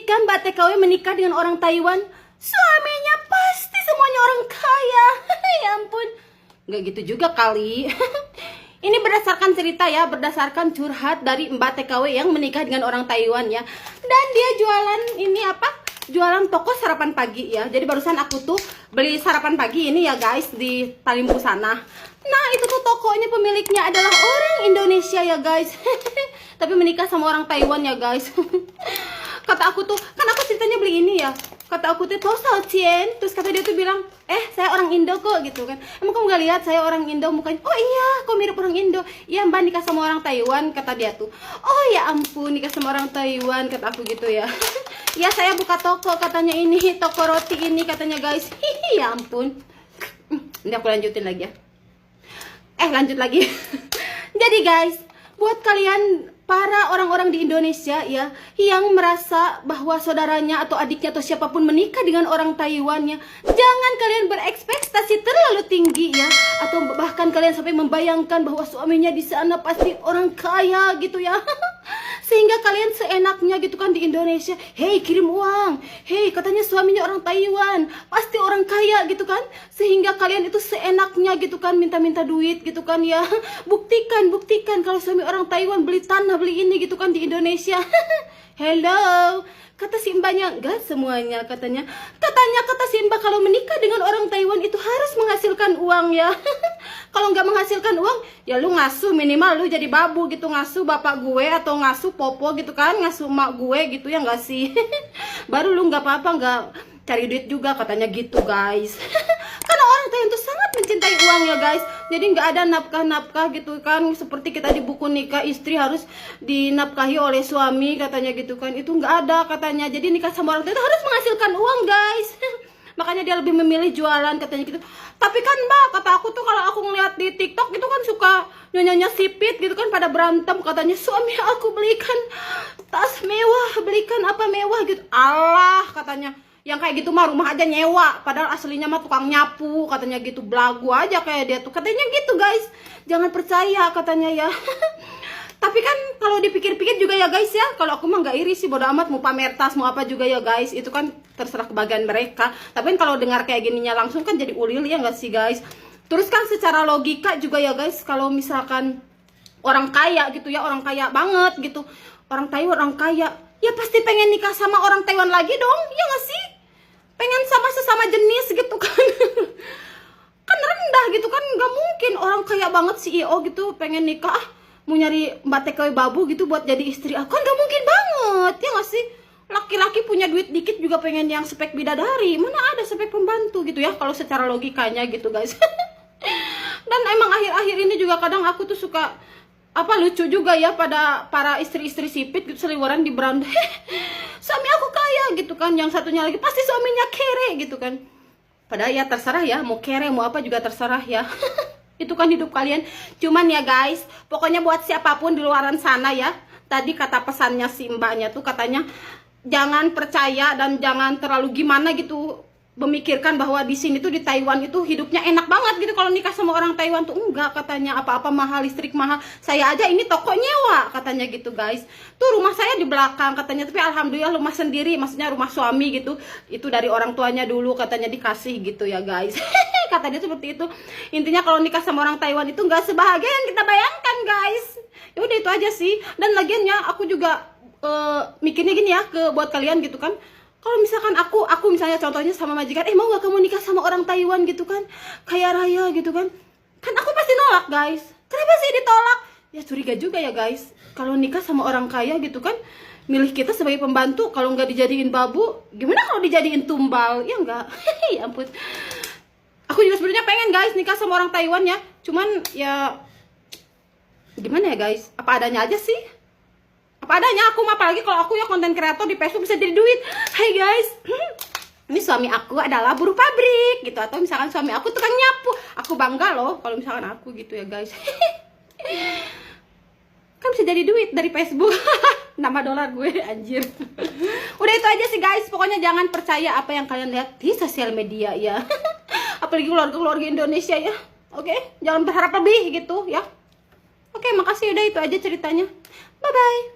ketika Mbak TKW menikah dengan orang Taiwan, suaminya pasti semuanya orang kaya. Ya ampun. Nggak gitu juga kali. Ini berdasarkan cerita ya, berdasarkan curhat dari Mbak TKW yang menikah dengan orang Taiwan ya. Dan dia jualan ini apa? Jualan toko sarapan pagi ya. Jadi barusan aku tuh beli sarapan pagi ini ya guys di Talimbu sana. Nah itu tuh tokonya pemiliknya adalah orang Indonesia ya guys. Tapi menikah sama orang Taiwan ya guys. Kata aku tuh, kan aku ceritanya beli ini ya. Kata aku tuh, Cien. Terus kata dia tuh bilang, saya orang Indo kok gitu kan. Emang kamu gak lihat saya orang Indo mukanya? Oh iya, kok mirip orang Indo. Iya mbak nikah sama orang Taiwan, kata dia tuh. Oh ya ampun, nikah sama orang Taiwan, kata aku gitu ya. Ya saya buka toko, katanya ini, toko roti ini katanya guys. Hihi, ya ampun. Ini aku lanjutin lagi ya. Lanjut lagi. Jadi guys, buat kalian para orang-orang di Indonesia ya yang merasa bahwa saudaranya atau adiknya atau siapapun menikah dengan orang Taiwan ya, jangan kalian berekspektasi terlalu tinggi ya, atau bahkan kalian sampai membayangkan bahwa suaminya di sana pasti orang kaya gitu ya. Sehingga kalian seenaknya gitu kan di Indonesia, hey kirim uang, hey katanya suaminya orang Taiwan, pasti orang kaya gitu kan. Sehingga kalian itu seenaknya gitu kan minta-minta duit gitu kan ya. Buktikan kalau suami orang Taiwan beli tanah, beli ini gitu kan di Indonesia. Hello. Kata si mbaknya, enggak semuanya katanya. Kata si mbak kalau menikah dengan orang Taiwan itu harus menghasilkan uang ya. Kalau nggak menghasilkan uang, ya lu ngasuh minimal lu jadi babu gitu, ngasuh bapak gue atau ngasuh popo gitu kan, ngasuh mak gue gitu ya nggak sih. Baru lu nggak apa-apa nggak cari duit juga katanya gitu guys. Karena orang Taiwan itu sangat mencintai uang ya guys. Jadi nggak ada nafkah-nafkah gitu kan, seperti kita di buku nikah istri harus dinafkahi oleh suami katanya gitu kan. Itu nggak ada katanya. Jadi nikah sama orang Taiwan itu harus menghasilkan uang guys. Makanya dia lebih memilih jualan katanya gitu. Tapi kan mbak, kata aku tuh kalau aku ngeliat di TikTok itu kan suka nyonya sipit gitu kan pada berantem. Katanya suami aku belikan tas mewah, belikan apa mewah gitu. Allah katanya, yang kayak gitu mah rumah aja nyewa, padahal aslinya mah tukang nyapu katanya gitu, belagu aja kayak dia tuh katanya gitu guys. Jangan percaya katanya ya. Tapi kan kalau dipikir-pikir juga ya guys ya, kalau aku mah nggak iri sih, bodo amat mau pamer tas mau apa juga ya guys, itu kan terserah kebagian mereka. Tapi kan kalau dengar kayak gininya langsung kan jadi ulil ya nggak sih guys. Terus kan secara logika juga ya guys, kalau misalkan orang kaya gitu ya, orang kaya banget gitu, orang Taiwan orang kaya, ya pasti pengen nikah sama orang Taiwan lagi dong, ya nggak sih? Pengen sama sesama jenis gitu kan. Kan rendah gitu kan, nggak mungkin orang kaya banget CEO gitu pengen nikah, mau nyari Mbak TKW babu gitu buat jadi istri aku, kan gak mungkin banget, ya gak sih? Laki-laki punya duit dikit juga pengen yang spek bidadari, mana ada spek pembantu gitu ya, kalau secara logikanya gitu guys. Dan emang akhir-akhir ini juga kadang aku tuh suka lucu juga ya pada para istri-istri sipit gitu, seliweran di beranda. Suami aku kaya gitu kan, yang satunya lagi pasti suaminya kere gitu kan. Padahal ya terserah ya, mau kere mau apa juga terserah ya. Itu kan hidup kalian. Cuman ya guys, pokoknya buat siapapun di luaran sana ya, tadi kata pesannya si mbaknya tuh katanya jangan percaya dan jangan terlalu gimana gitu memikirkan bahwa di sini tuh di Taiwan itu hidupnya enak banget gitu kalau nikah sama orang Taiwan tuh. Enggak katanya, apa-apa mahal, listrik mahal. Saya aja ini toko nyewa katanya gitu guys. Tuh rumah saya di belakang katanya, tapi alhamdulillah rumah sendiri, maksudnya rumah suami gitu. Itu dari orang tuanya dulu katanya dikasih gitu ya guys. Kata dia seperti itu. Intinya kalau nikah sama orang Taiwan itu nggak sebahagia yang kita bayangkan guys. Ya udah itu aja sih. Dan lagiannya aku juga mikirnya gini ya, buat kalian gitu kan. Kalau misalkan aku misalnya contohnya sama majikan, mau gak kamu nikah sama orang Taiwan gitu kan, kaya raya gitu kan aku pasti nolak guys. Kenapa sih ditolak? Ya curiga juga ya guys, kalau nikah sama orang kaya gitu kan, milih kita sebagai pembantu, kalau nggak dijadiin babu, gimana kalau dijadiin tumbal? Ya enggak. Ya ampun. Aku juga sebenarnya pengen guys nikah sama orang Taiwan ya, cuman ya gimana ya guys, apa adanya aja sih. Apa adanya aku mah, apalagi kalau aku ya konten kreator di Facebook bisa jadi duit. Hai guys, ini suami aku adalah buruh pabrik gitu, atau misalkan suami aku tukang nyapu, aku bangga loh kalau misalkan aku gitu ya guys. Kan bisa jadi duit dari Facebook. Nama dolar gue anjir. Udah itu aja sih guys, pokoknya jangan percaya apa yang kalian lihat di sosial media ya. Apalagi keluarga-keluarga Indonesia ya. Oke, jangan berharap lebih gitu ya. Oke, makasih, udah itu aja ceritanya. Bye bye.